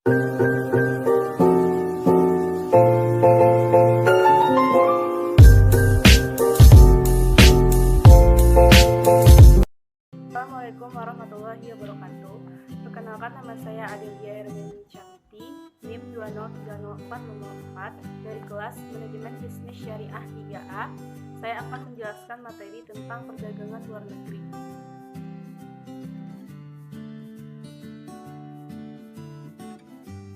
Assalamualaikum warahmatullahi wabarakatuh. Perkenalkan, nama saya Adelia Hermini Canti, NIM 2030404 dari kelas Manajemen Bisnis Syariah 3A. Saya akan menjelaskan materi tentang perdagangan luar negeri.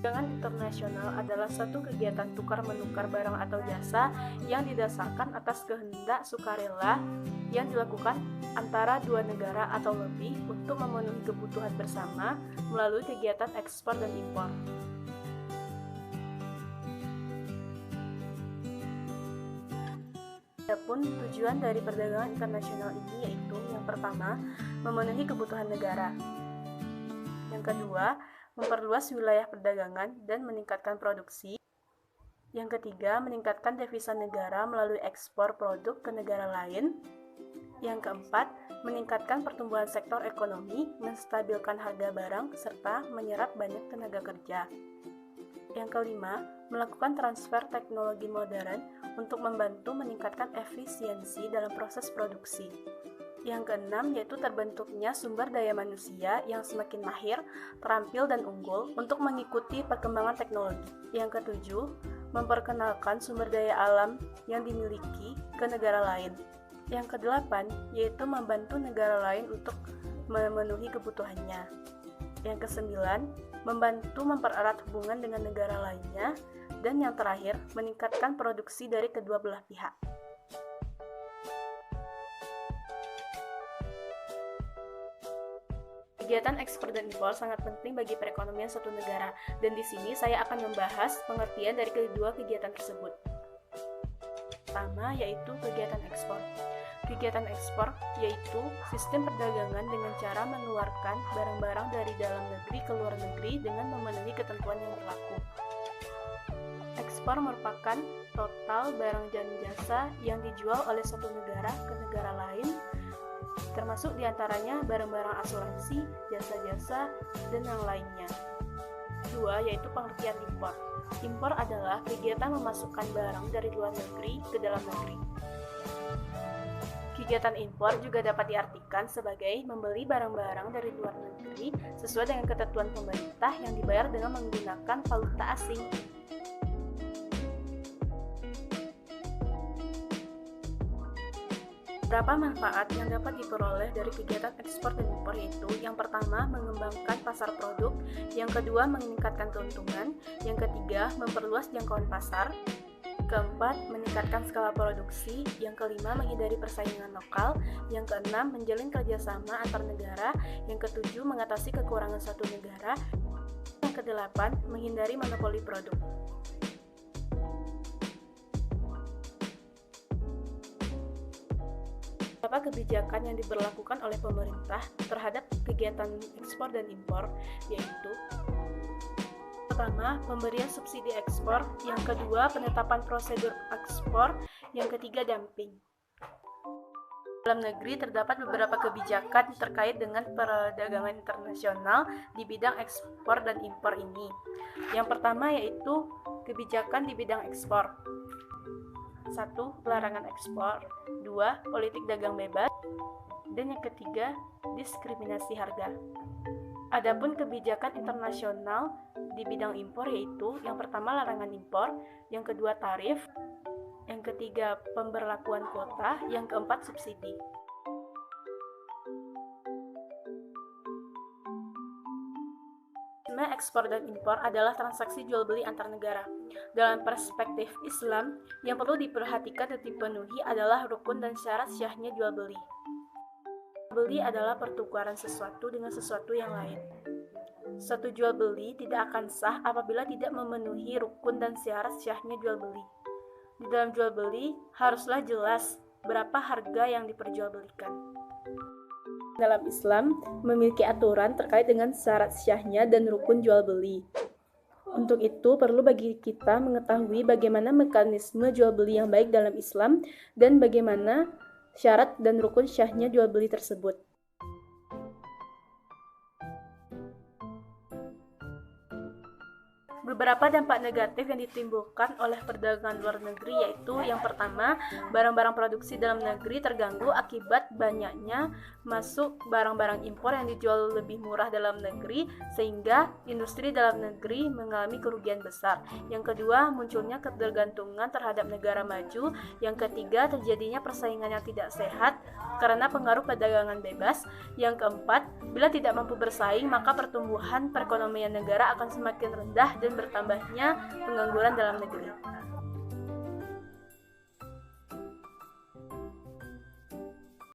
Perdagangan internasional adalah suatu kegiatan tukar-menukar barang atau jasa yang didasarkan atas kehendak sukarela yang dilakukan antara dua negara atau lebih untuk memenuhi kebutuhan bersama melalui kegiatan ekspor dan impor. Adapun tujuan dari perdagangan internasional ini yaitu yang pertama, memenuhi kebutuhan negara. Yang kedua, memperluas wilayah perdagangan dan meningkatkan produksi. Yang ketiga, meningkatkan devisa negara melalui ekspor produk ke negara lain. Yang keempat, meningkatkan pertumbuhan sektor ekonomi, menstabilkan harga barang, serta menyerap banyak tenaga kerja. Yang kelima, melakukan transfer teknologi modern untuk membantu meningkatkan efisiensi dalam proses produksi. Yang keenam, yaitu terbentuknya sumber daya manusia yang semakin mahir, terampil, dan unggul untuk mengikuti perkembangan teknologi. Yang ketujuh, memperkenalkan sumber daya alam yang dimiliki ke negara lain. Yang kedelapan, yaitu membantu negara lain untuk memenuhi kebutuhannya. Yang kesembilan, membantu mempererat hubungan dengan negara lainnya. Dan yang terakhir, meningkatkan produksi dari kedua belah pihak. Kegiatan ekspor dan impor sangat penting bagi perekonomian suatu negara, dan di sini saya akan membahas pengertian dari kedua kegiatan tersebut. Pertama, yaitu kegiatan ekspor. Kegiatan ekspor yaitu sistem perdagangan dengan cara mengeluarkan barang-barang dari dalam negeri ke luar negeri dengan memenuhi ketentuan yang berlaku. Ekspor merupakan total barang dan jasa yang dijual oleh suatu negara ke negara lain, termasuk diantaranya barang-barang asuransi, jasa-jasa, dan yang lainnya. Dua, yaitu pengertian impor. Impor adalah kegiatan memasukkan barang dari luar negeri ke dalam negeri. Kegiatan impor juga dapat diartikan sebagai membeli barang-barang dari luar negeri sesuai dengan ketentuan pemerintah yang dibayar dengan menggunakan valuta asing. Beberapa manfaat yang dapat diperoleh dari kegiatan ekspor dan impor yaitu yang pertama, mengembangkan pasar produk, yang kedua, meningkatkan keuntungan, yang ketiga, memperluas jangkauan pasar, keempat, meningkatkan skala produksi, yang kelima, menghindari persaingan lokal, yang keenam, menjalin kerjasama antar negara, yang ketujuh, mengatasi kekurangan suatu negara, yang kedelapan, menghindari monopoli produk. Beberapa kebijakan yang diberlakukan oleh pemerintah terhadap kegiatan ekspor dan impor yaitu: pertama, pemberian subsidi ekspor, yang kedua, penetapan prosedur ekspor, yang ketiga, dumping. Dalam negeri terdapat beberapa kebijakan terkait dengan perdagangan internasional di bidang ekspor dan impor ini. Yang pertama yaitu kebijakan di bidang ekspor. 1. Larangan ekspor. 2. Politik dagang bebas. Dan yang ketiga, diskriminasi harga. Adapun kebijakan internasional di bidang impor yaitu yang pertama larangan impor, yang kedua tarif, yang ketiga pemberlakuan kuota, yang keempat subsidi. Ekspor dan impor adalah transaksi jual beli antar negara. Dalam perspektif Islam, yang perlu diperhatikan dan dipenuhi adalah rukun dan syarat syahnya jual beli. Beli adalah pertukaran sesuatu dengan sesuatu yang lain. Suatu jual beli tidak akan sah apabila tidak memenuhi rukun dan syarat syahnya jual beli. Di dalam jual beli haruslah jelas berapa harga yang diperjualbelikan. Dalam Islam memiliki aturan terkait dengan syarat syahnya dan rukun jual beli. Untuk itu perlu bagi kita mengetahui bagaimana mekanisme jual beli yang baik dalam Islam dan bagaimana syarat dan rukun syahnya jual beli tersebut. Beberapa dampak negatif yang ditimbulkan oleh perdagangan luar negeri yaitu yang pertama, barang-barang produksi dalam negeri terganggu akibat banyaknya masuk barang-barang impor yang dijual lebih murah dalam negeri sehingga industri dalam negeri mengalami kerugian besar. Yang kedua, munculnya ketergantungan terhadap negara maju. Yang ketiga, terjadinya persaingan yang tidak sehat karena pengaruh perdagangan bebas. Yang keempat, bila tidak mampu bersaing maka pertumbuhan perekonomian negara akan semakin rendah dan bertambahnya pengangguran dalam negeri.